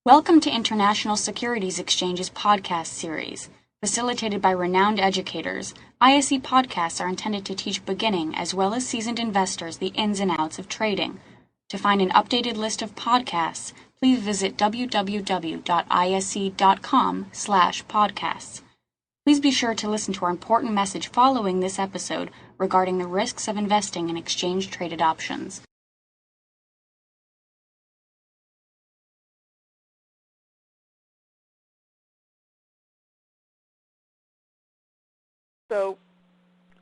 Welcome to International Securities Exchange's podcast series. Facilitated by renowned educators, ISE podcasts are intended to teach beginning as well as seasoned investors the ins and outs of trading. To find an updated list of podcasts, please visit www.ise.com/podcasts. Please be sure to listen to our important message following this episode regarding the risks of investing in exchange-traded options. So,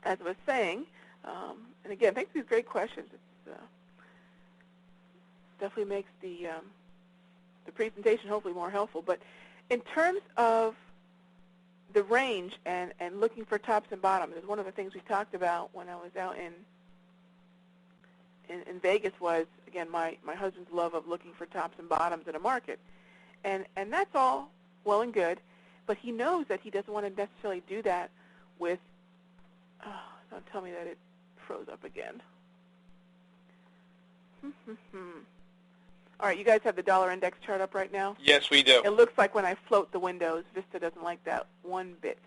as I was saying, and again, thanks for these great questions. It definitely makes the presentation hopefully more helpful. But in terms of the range and looking for tops and bottoms, is one of the things we talked about when I was out in Vegas was, again, my husband's love of looking for tops and bottoms in a market. And that's all well and good, but he knows that he doesn't want to necessarily do that with, don't tell me that it froze up again. All right, you guys have the dollar index chart up right now? Yes, we do. It looks like when I float the windows, Vista doesn't like that one bit.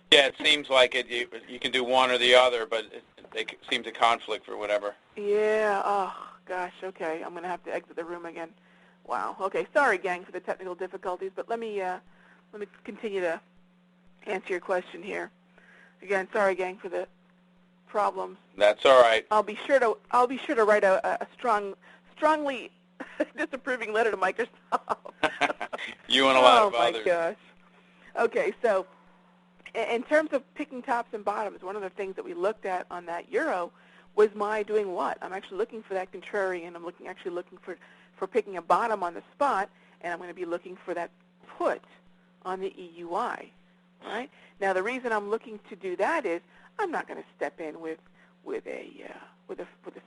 Yeah, it seems like it. You can do one or the other, but they seem to conflict for whatever. Yeah, oh, gosh, okay. I'm going to have to exit the room again. Wow. Okay, sorry, gang, for the technical difficulties, but let me continue to answer your question here. Again, sorry, gang, for the problems. That's all right. I'll be sure to write a strongly disapproving letter to Microsoft. You and a lot of Oh others. my gosh. Okay, so in terms of picking tops and bottoms, one of the things that we looked at on that euro was my doing what? I'm actually looking for that contrarian. I'm actually looking for picking a bottom on the spot, and I'm going to be looking for that put on the EUI. Right? Now, the reason I'm looking to do that is I'm not going to step in with a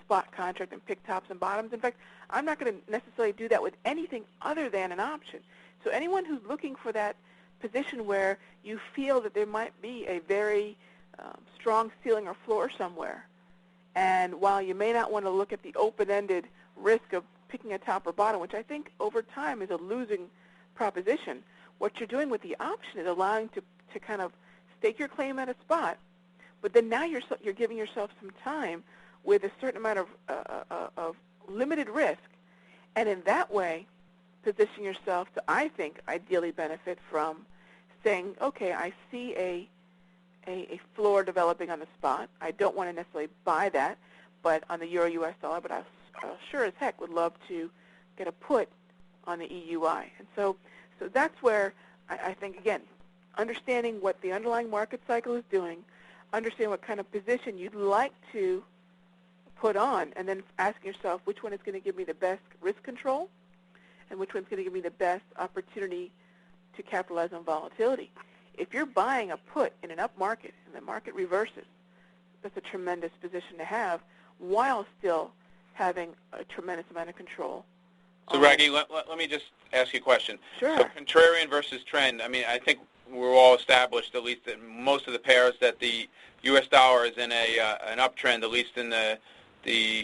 spot contract and pick tops and bottoms. In fact, I'm not going to necessarily do that with anything other than an option. So anyone who's looking for that position where you feel that there might be a very strong ceiling or floor somewhere, and while you may not want to look at the open-ended risk of picking a top or bottom, which I think over time is a losing proposition, what you're doing with the option is allowing to kind of stake your claim at a spot, but then now you're giving yourself some time with a certain amount of limited risk, and in that way, position yourself to, I think, ideally benefit from saying, okay, I see a floor developing on the spot. I don't want to necessarily buy that, but on the euro-US dollar, but I sure as heck would love to get a put on the EUI. And so that's where I think, again, understanding what the underlying market cycle is doing, understanding what kind of position you'd like to put on, and then asking yourself which one is going to give me the best risk control and which one's going to give me the best opportunity to capitalize on volatility. If you're buying a put in an up market and the market reverses, that's a tremendous position to have while still having a tremendous amount of control. So, Raghee, let me just ask you a question. Sure. So, contrarian versus trend, I mean, I think we're all established, at least in most of the pairs, that the U.S. dollar is in an uptrend, at least in the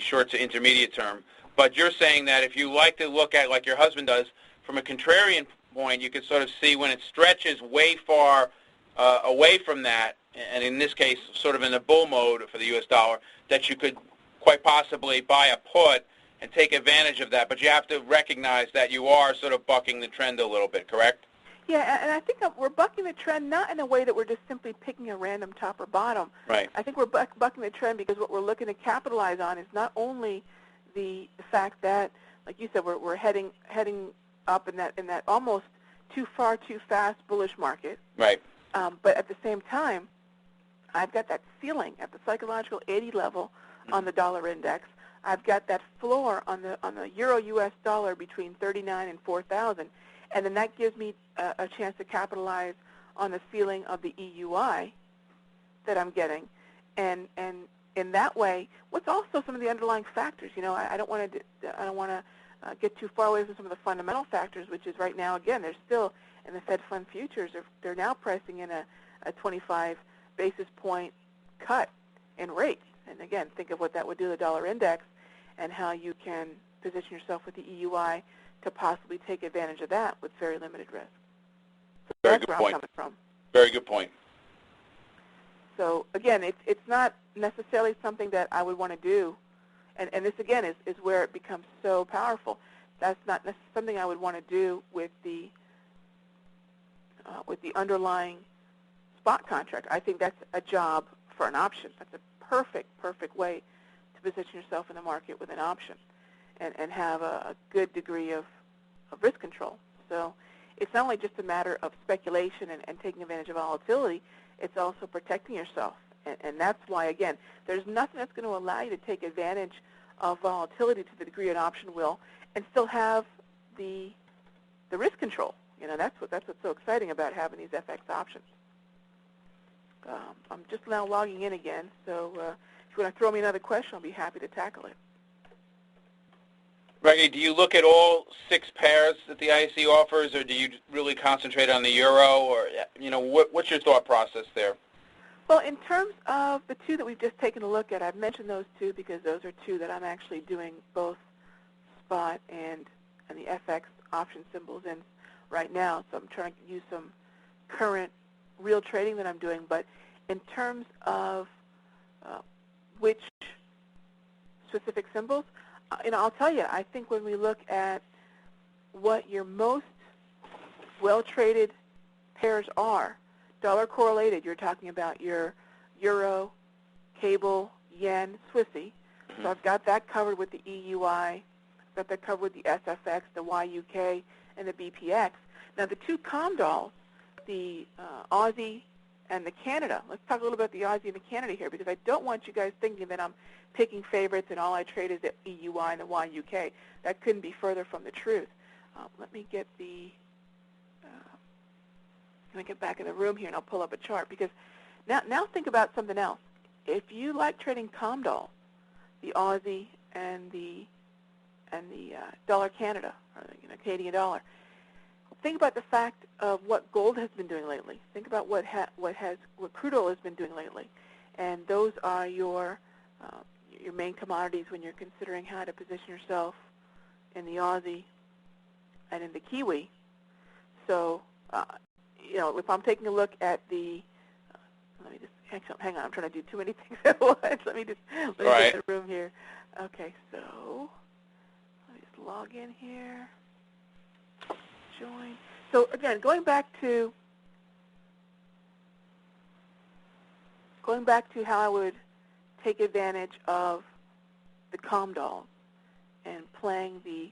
short to intermediate term. But you're saying that if you like to look at, like your husband does, from a contrarian point, you could sort of see when it stretches way far away from that, and in this case, sort of in the bull mode for the U.S. dollar, that you could quite possibly buy a put and take advantage of that. But you have to recognize that you are sort of bucking the trend a little bit, correct? Yeah, and I think we're bucking the trend not in a way that we're just simply picking a random top or bottom. Right. I think we're bucking the trend because what we're looking to capitalize on is not only the fact that, like you said, we're heading up in that almost too far, too fast bullish market. Right. But at the same time, I've got that ceiling at the psychological 80 level on the dollar index. I've got that floor on the euro-US dollar between 39 and 4,000. And then that gives me a chance to capitalize on the ceiling of the EUI that I'm getting. And in that way, what's also some of the underlying factors? You know, I don't want to get too far away from some of the fundamental factors, which is right now, again, they're still in the Fed fund futures. They're now pricing in a 25 basis point cut in rates. And again, think of what that would do to the dollar index and how you can position yourself with the EUI to possibly take advantage of that with very limited risk. So Very that's good where point. I'm coming from. Very good point. So again, it's not necessarily something that I would want to do, and this again is where it becomes so powerful. That's not something I would want to do with the underlying spot contract. I think that's a job for an option. That's a perfect way to position yourself in the market with an option and have a good degree of risk control. So it's not only just a matter of speculation and taking advantage of volatility, it's also protecting yourself. And that's why, again, there's nothing that's going to allow you to take advantage of volatility to the degree an option will and still have the risk control. You know, that's what's so exciting about having these FX options. I'm just now logging in again, so if you want to throw me another question, I'll be happy to tackle it. Raghee, do you look at all 6 pairs that the ISE offers, or do you really concentrate on the euro, or, you know, what's your thought process there? Well, in terms of the 2 that we've just taken a look at, I've mentioned those 2 because those are 2 that I'm actually doing both spot and the FX option symbols in right now. So I'm trying to use some current real trading that I'm doing. But in terms of which specific symbols, you know, I'll tell you, I think when we look at what your most well-traded pairs are, dollar correlated, you're talking about your euro, cable, yen, Swissy. So I've got that covered with the EUI, I've got that covered with the SFX, the YUK, and the BPX. Now the 2 COMDOLs, the Aussie and the Canada. Let's talk a little about the Aussie and the Canada here, because I don't want you guys thinking that I'm picking favorites and all I trade is the EUI and the YUK. That couldn't be further from the truth. Let me get back in the room here and I'll pull up a chart, because now think about something else. If you like trading COMDOL, the Aussie and the dollar Canada, or the Canadian dollar, think about the fact of what gold has been doing lately. Think about what crude oil has been doing lately, and those are your main commodities when you're considering how to position yourself in the Aussie and in the Kiwi. So, you know, if I'm taking a look at the, let me just hang on. I'm trying to do too many things at once. Let me get in the room here. Okay, so let me just log in here. Join. So again, going back to how I would take advantage of the COMDOL and playing the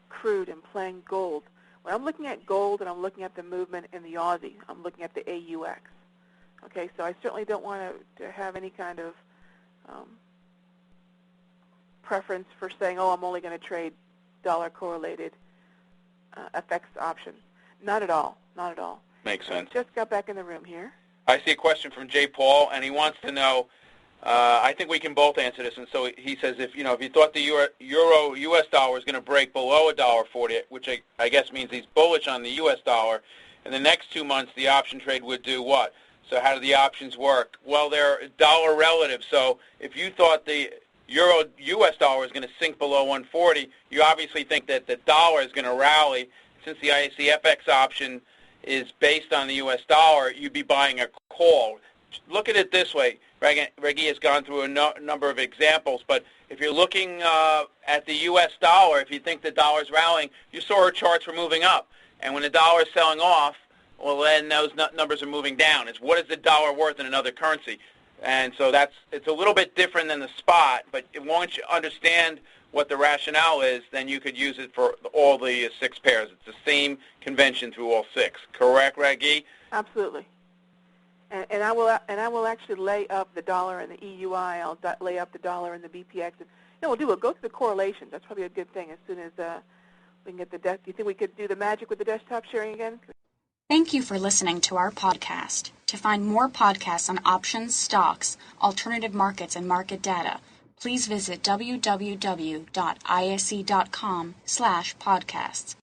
crude and playing gold. When I'm looking at gold and I'm looking at the movement in the Aussie, I'm looking at the AUX. Okay, so I certainly don't want to have any kind of preference for saying, oh, I'm only going to trade dollar correlated FX options. Not at all. Not at all. Makes sense. Just got back in the room here. I see a question from Jay Paul, and he wants to know, I think we can both answer this, and so he says, if you thought the euro U.S. dollar was going to break below $1.40, which I guess means he's bullish on the U.S. dollar, in the next 2 months the option trade would do what? So how do the options work? Well, they're dollar relative, so if you thought the euro U.S. dollar was going to sink below 140, you obviously think that the dollar is going to rally. Since the ISE FX option is based on the U.S. dollar, you'd be buying a call. Look at it this way. Raghee has gone through a number of examples, but if you're looking at the U.S. dollar, if you think the dollar's rallying, you saw her charts were moving up. And when the dollar is selling off, well, then those numbers are moving down. It's what is the dollar worth in another currency? And so it's a little bit different than the spot, but once you understand what the rationale is, then you could use it for all the 6 pairs. It's the same convention through all 6. Correct, Raghee? Absolutely. And I will actually lay up the dollar and the EUI. I'll lay up the dollar and the BPX. We'll go through the correlations. That's probably a good thing as soon as we can get the desk. Do you think we could do the magic with the desktop sharing again? Thank you for listening to our podcast. To find more podcasts on options, stocks, alternative markets, and market data, please visit www.ise.com/podcasts.